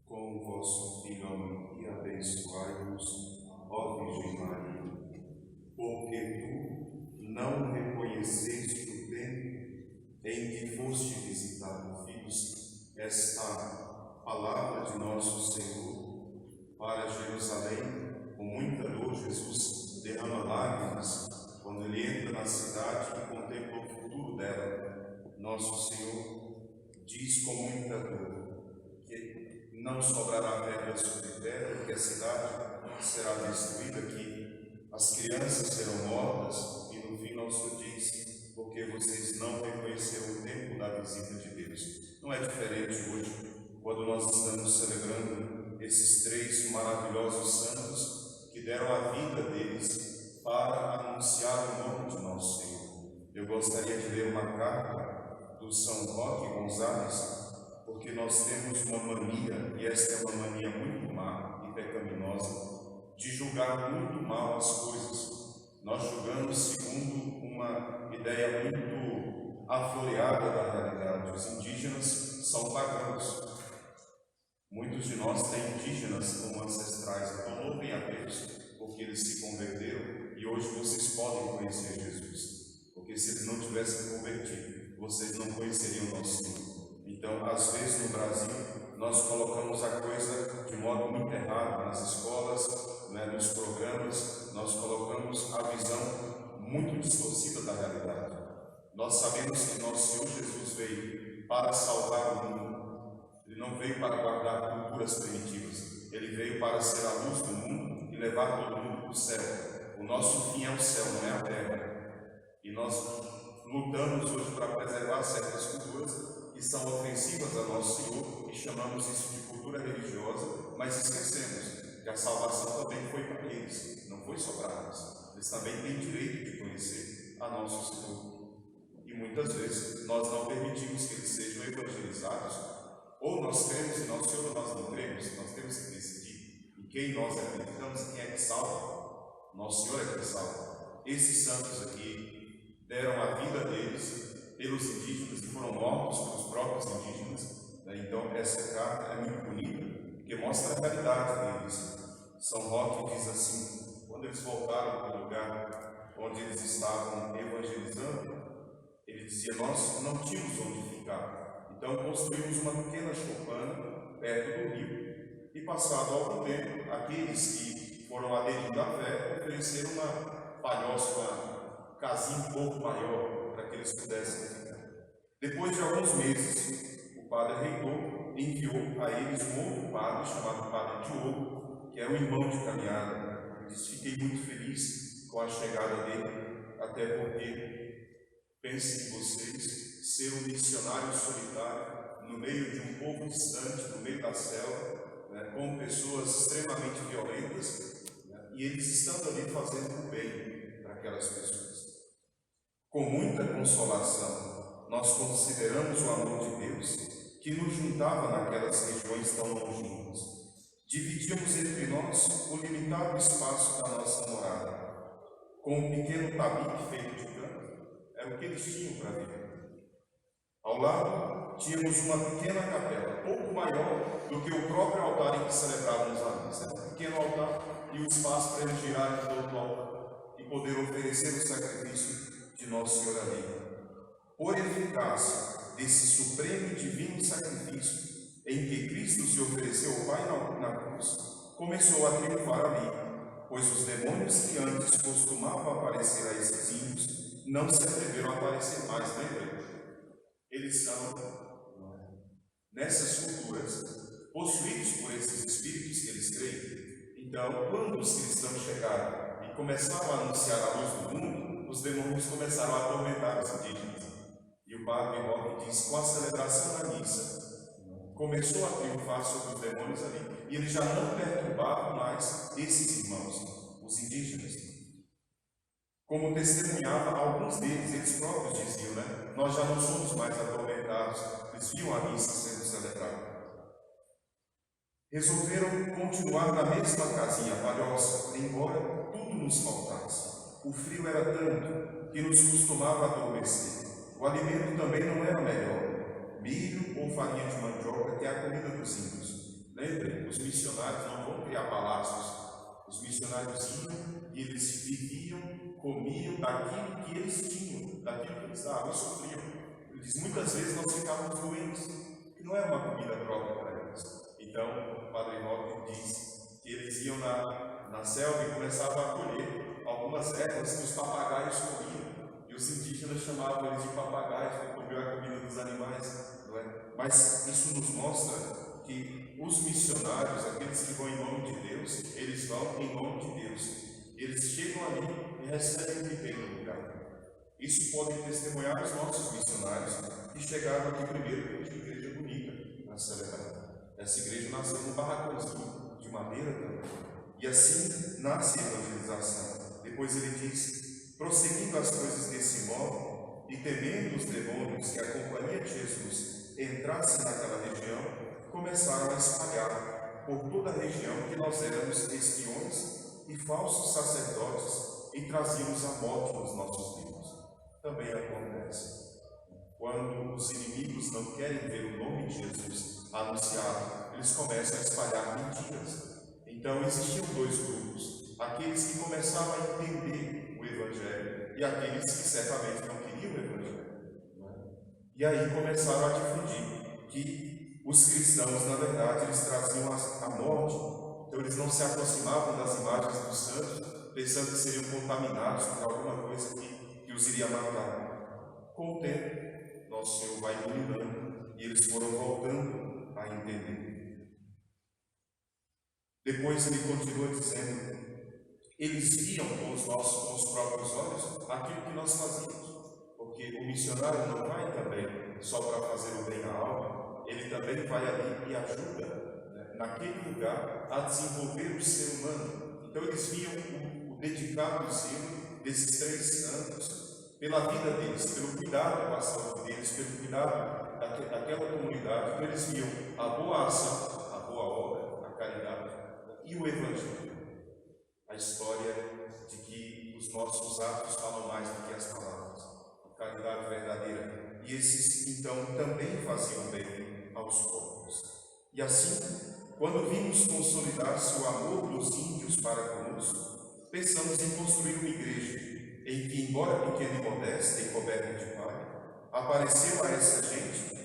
com o vosso Filho e abençoai-nos, ó Virgem Maria, porque tu não reconheceste o tempo em que foste visitar, filhos, esta palavra de nosso Senhor para Jerusalém. Com muita dor, Jesus derrama lágrimas quando ele entra na cidade e contempla o futuro dela. Nosso Senhor diz com muita dor que não sobrará pedra sobre pedra, que a cidade será destruída, que as crianças serão mortas, e no fim nosso diz: porque vocês não reconheceram o tempo da visita de Deus. Não é diferente hoje, quando nós estamos celebrando esses três maravilhosos santos que deram a vida deles para anunciar o nome de nosso Senhor. Eu gostaria de ler uma carta do São Roque Gonzalez, porque nós temos uma mania, e esta é uma mania muito má e pecaminosa, de julgar muito mal as coisas. Nós julgamos segundo uma ideia muito afloreada da realidade. Os indígenas são pagãos. Muitos de nós têm indígenas como ancestrais, então louvem a Deus, porque eles se converteram e hoje vocês podem conhecer Jesus. Porque se eles não tivessem convertido, vocês não conheceriam o nosso Senhor. Então, às vezes no Brasil, nós colocamos a coisa de modo muito errado nas escolas, nos programas, nós colocamos a visão muito distorcida da realidade. Nós sabemos que nosso Senhor Jesus veio para salvar o mundo. Ele não veio para guardar culturas primitivas. Ele veio para ser a luz do mundo e levar todo mundo para o céu. O nosso fim é o céu, não é a terra. E nós lutamos hoje para preservar certas culturas que são ofensivas a nosso Senhor, e chamamos isso de cultura religiosa, mas esquecemos que a salvação também foi para eles, não foi só para nós. Eles também têm direito de conhecer a nosso Senhor. E muitas vezes nós não permitimos que eles sejam evangelizados, ou nós cremos em nosso Senhor ou nós não cremos. Nós temos que decidir em quem nós acreditamos e quem é que salva. Nosso Senhor é que salva. Esses santos aqui deram a vida deles pelos indígenas, que foram mortos pelos próprios indígenas. Então essa carta é muito bonita, porque mostra a realidade deles. São Roque diz assim: quando eles voltaram para o lugar onde eles estavam evangelizando, ele dizia: nós não tínhamos onde ficar, então construímos uma pequena choupana perto do rio, e passado algum tempo, aqueles que foram aderindo à fé ofereceram uma palhoça, uma casinha um pouco maior, para que eles pudessem ficar. Depois de alguns meses, o padre reitor enviou a eles um outro padre chamado Padre Diogo, que era um irmão de caminhada. Ele disse: fiquei muito feliz com a chegada dele, até porque, pensem vocês, ser um missionário solitário no meio de um povo distante, no meio da selva, com pessoas extremamente violentas, e eles estando ali fazendo o bem para aquelas pessoas. Com muita consolação, nós consideramos o amor de Deus que nos juntava naquelas regiões tão longínquas. Dividíamos entre nós o limitado espaço da nossa morada, com um pequeno tabique feito de canto, era o que eles tinham para viver. Ao lado, tínhamos uma pequena capela, pouco maior do que o próprio altar em que celebrávamos a missa. Um pequeno altar e o espaço para eles girarem em torno do altar e poder oferecer o sacrifício de nosso Senhor ali. Por eficácia desse supremo e divino sacrifício em que Cristo se ofereceu ao Pai na cruz, começou a triunfar ali, pois os demônios que antes costumavam aparecer a esses índios não se atreveram a aparecer mais, lembra? Eles são, nessas culturas, possuídos por esses espíritos que eles creem. Então, quando os cristãos chegaram e começaram a anunciar a luz do mundo, os demônios começaram a atormentar os indígenas. E o padre Roque diz: com a celebração da missa, começou a triunfar sobre os demônios ali, e eles já não perturbavam mais esses irmãos, os indígenas. Como testemunhava alguns deles, eles próprios diziam, nós já não somos mais atormentados. Eles viam a missa sendo celebrada. Resolveram continuar na mesma casinha palhoça, embora tudo nos faltasse. O frio era tanto que nos costumava adormecer. O alimento também não era melhor. milho ou farinha de mandioca, que é a comida dos índios. Lembrem, os missionários não vão criar palácios. Os missionários iam e eles viviam, comiam daquilo que eles tinham, daquilo que eles davam e sofriam. Ele diz, muitas vezes nós ficávamos doentes, que não era uma comida própria para eles. Então, o Padre Roque diz que eles iam na selva e começavam a colher algumas ervas que os papagaios comiam. E os indígenas chamavam eles de papagaios, porque comiam a comida dos animais. Não é? Mas isso nos mostra que os missionários, aqueles que vão em nome de Deus, eles vão em nome de Deus. Eles chegam ali e recebem o que tem no lugar. Isso pode testemunhar os nossos missionários que chegaram aqui primeiro com uma igreja bonita na Celebrar. Essa igreja nasceu num barracãozinho de madeira também. E assim nasce a evangelização. Depois ele diz, prosseguindo as coisas desse modo e temendo os demônios que a companhia de Jesus entrasse naquela região, começaram a espalhar por toda a região que nós éramos espiões e falsos sacerdotes e trazíamos a morte nos nossos livros. Também acontece. Quando os inimigos não querem ver o nome de Jesus anunciado, eles começam a espalhar mentiras. Então existiam dois grupos, aqueles que começavam a entender o Evangelho e aqueles que certamente não queriam o Evangelho. E aí começaram a difundir que os cristãos, na verdade, eles traziam a morte. Então eles não se aproximavam das imagens dos santos, pensando que seriam contaminados por alguma coisa que os iria matar. Com o tempo, nosso Senhor vai iluminando e eles foram voltando a entender. Depois ele continua dizendo, eles viam com os próprios olhos aquilo que nós fazíamos. Porque o missionário não vai também só para fazer o bem à alma, ele também vai ali e ajuda, naquele lugar, a desenvolver o ser humano. Então eles viam o dedicado zelo desses três santos pela vida deles, pelo cuidado com a saúde deles, pelo cuidado daquela comunidade. Então eles viam a boa ação, a boa obra, a caridade e o Evangelho. A história de que os nossos atos falam mais do que as palavras, a caridade verdadeira. E esses, então, também faziam bem aos povos. E assim, quando vimos consolidar-se o amor dos índios para conosco, pensamos em construir uma igreja em que, embora pequena e modesta e coberta de palha, apareceu a essa gente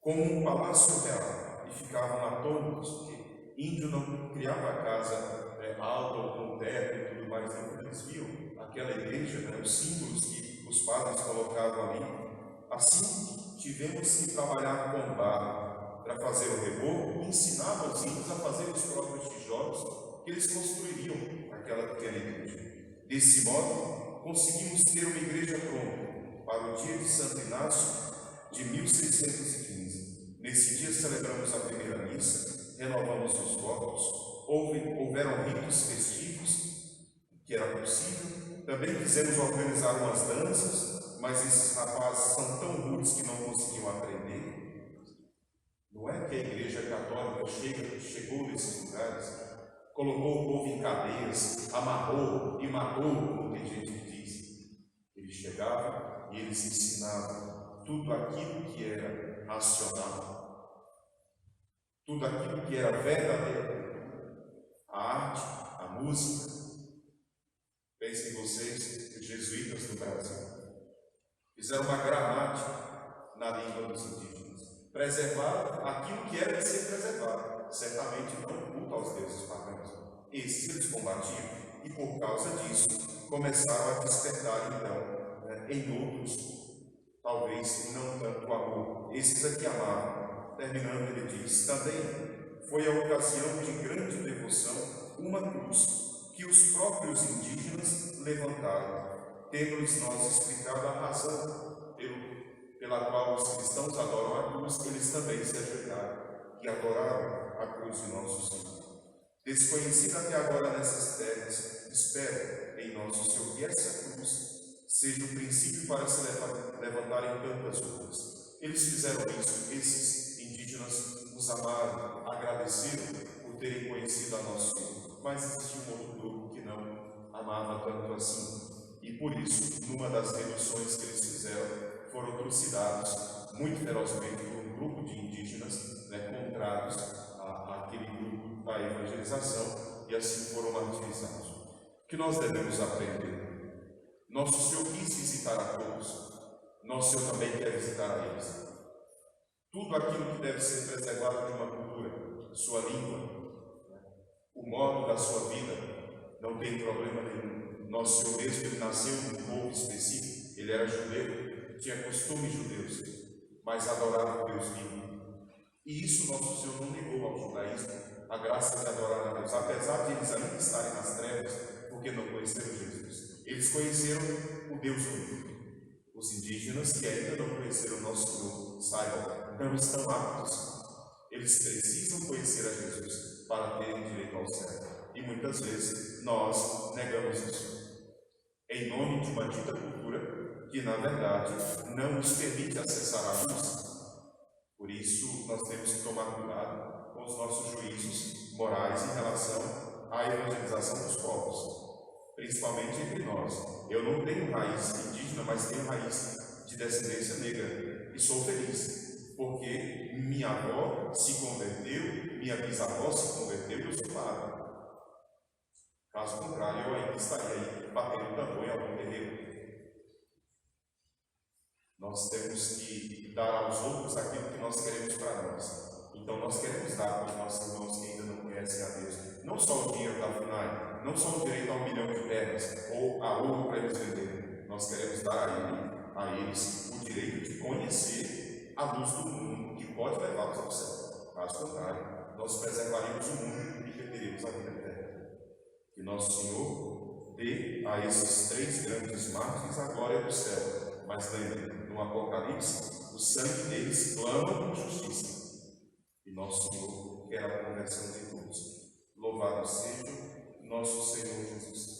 como um palácio real e ficavam atônitos, porque índio não criava casa alta ou com teto e tudo mais, não. Eles viam aquela igreja, os símbolos que os padres colocavam ali. Assim, tivemos que trabalhar com barro para fazer o reboco e ensinar os índios a fazer os próprios tijolos que eles construiriam aquela pequena igreja. Desse modo, conseguimos ter uma igreja pronta para o dia de Santo Inácio de 1615. Nesse dia celebramos a primeira missa, renovamos os votos, houveram ritos festivos, que era possível. Também quisemos organizar umas danças, mas esses rapazes são tão rudes que não conseguiam aprender. Não é que a Igreja Católica chegou nesses lugares, colocou o povo em cadeias, amarrou e matou, como tem gente que diz. Eles chegavam e eles ensinavam tudo aquilo que era racional, tudo aquilo que era verdadeiro. A arte, a música. Pensem vocês, os jesuítas do Brasil fizeram uma gramática na língua dos indígenas, preservaram aquilo que era de ser preservado, certamente não culto aos deuses pagãos. Esses eles combatiam e, por causa disso, começaram a despertar, então, em outros, talvez não tanto amor. Esses aqui amavam. Terminando, ele diz, também foi a ocasião de grande devoção uma cruz que os próprios indígenas levantaram, tendo-lhes nós explicado a razão pela qual os cristãos adoram a cruz, eles também se ajoelharam e adoraram a cruz de nosso Senhor. Desconhecida até agora nessas terras, espero em nosso Senhor que essa cruz seja o princípio para se levantarem tantas outras. Eles fizeram isso, esses indígenas nos amaram, agradeceram por terem conhecido a nosso Senhor, mas existia um outro grupo que não amava tanto assim. E por isso, numa das reduções que eles fizeram, foram trucidados muito ferozmente por um grupo de indígenas, contrários àquele grupo da evangelização, e assim foram martirizados. O que nós devemos aprender? Nosso Senhor quis visitar a todos, nosso Senhor também quer visitar a eles. Tudo aquilo que deve ser preservado de uma cultura, sua língua, o modo da sua vida, não tem problema nenhum. Nosso Senhor mesmo, ele nasceu num povo específico, ele era judeu, tinha costumes judeus, mas adorava o Deus vivo. E isso nosso Senhor não negou ao judaísmo, a graça de adorar a Deus, apesar de eles ainda estarem nas trevas, porque não conheceram Jesus. Eles conheceram o Deus vivo. Os indígenas que ainda não conheceram o nosso Senhor, saibam, não estão aptos. Eles precisam conhecer a Jesus para terem direito ao céu. E muitas vezes nós negamos isso, em nome de uma dita cultura que, na verdade, não nos permite acessar a luz. Por isso, nós temos que tomar cuidado com os nossos juízos morais em relação à evangelização dos povos, principalmente entre nós. Eu não tenho raiz indígena, mas tenho raiz de descendência negra, e sou feliz, porque minha avó se converteu, minha bisavó se converteu e eu sou padre. Caso contrário, eu ainda estaria aí batendo tambor em algum terreiro. Nós temos que dar aos outros aquilo que nós queremos para nós. Então nós queremos dar para os nossos irmãos que ainda não conhecem a Deus, não só o dinheiro da FUNAI, não só o direito a 1 milhão de terras ou a ouro para eles venderem. Nós queremos dar a eles o direito de conhecer a luz do mundo, que pode levá-los ao céu. Caso contrário, nós preservaremos o mundo e perderemos a vida eterna. Que nosso Senhor dê a esses 3 grandes mártires a glória do céu. Mas lembre, no Apocalipse, o sangue deles clama por justiça. E nosso Senhor quer a conversão de todos. Louvado seja nosso Senhor Jesus Cristo.